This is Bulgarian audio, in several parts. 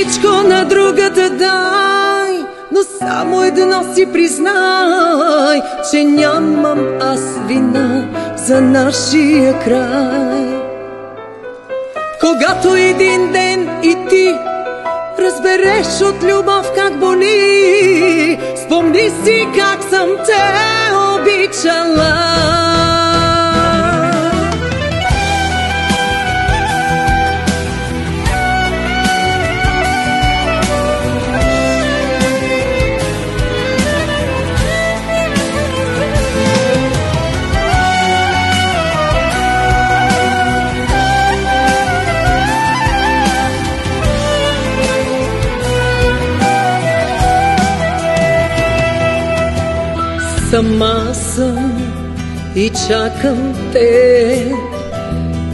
Всичко на другата дай, но само едно си признай, че нямам аз вина за нашия край. Когато един ден и ти разбереш от любов как боли, спомни си как съм те обичала. Сама съм и чакам те,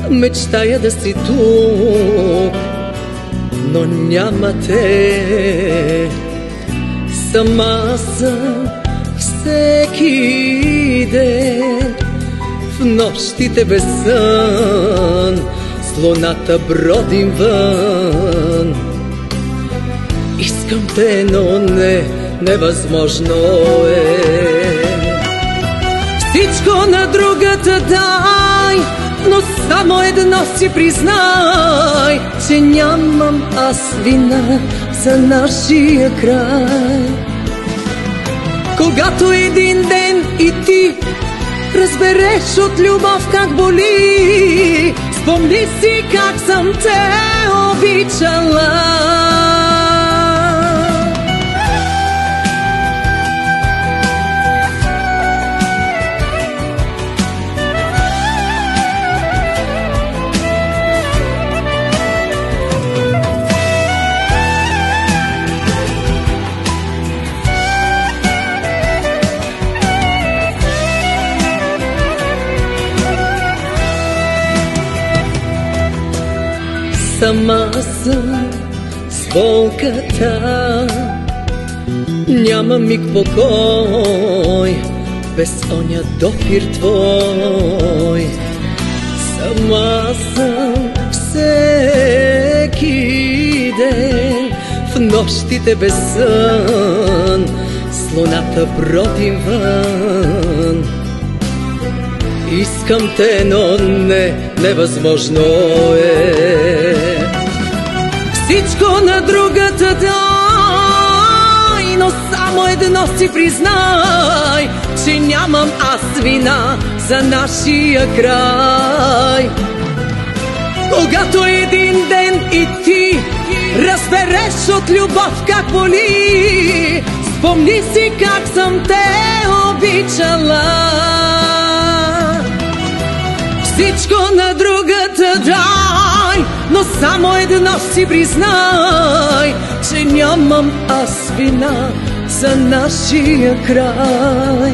мечтая да си тук, но няма те. Сама съм всеки ден, в нощите без сън, с луната бродим вън. Искам те, но невъзможно е. Всичко на другата дай, но само едно си признай, че нямам аз вина за нашия край. Когато един ден и ти разбереш от любов как боли, спомни си как съм те обичала. Сама съм с болката, няма миг покой без оня допир твой. Сама съм всеки ден, в нощите без сън, с луната бродим вън. Искам те, но невъзможно е. Всичко на другата дай, но само едно си признай, че нямам аз вина за нашия край. Когато един ден и ти разбереш от любов как боли, спомни си как съм те обичала. Всичко на другата дай, но само едно си признай, че нямам аз вина за нашия край.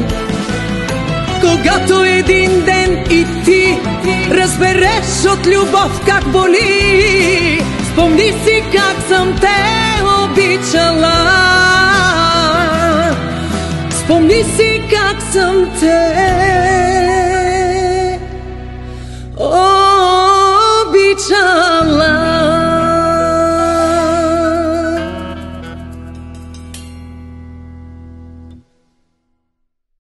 Когато един ден и ти разбереш от любов как боли, спомни си как съм те обичала. Спомни си как съм те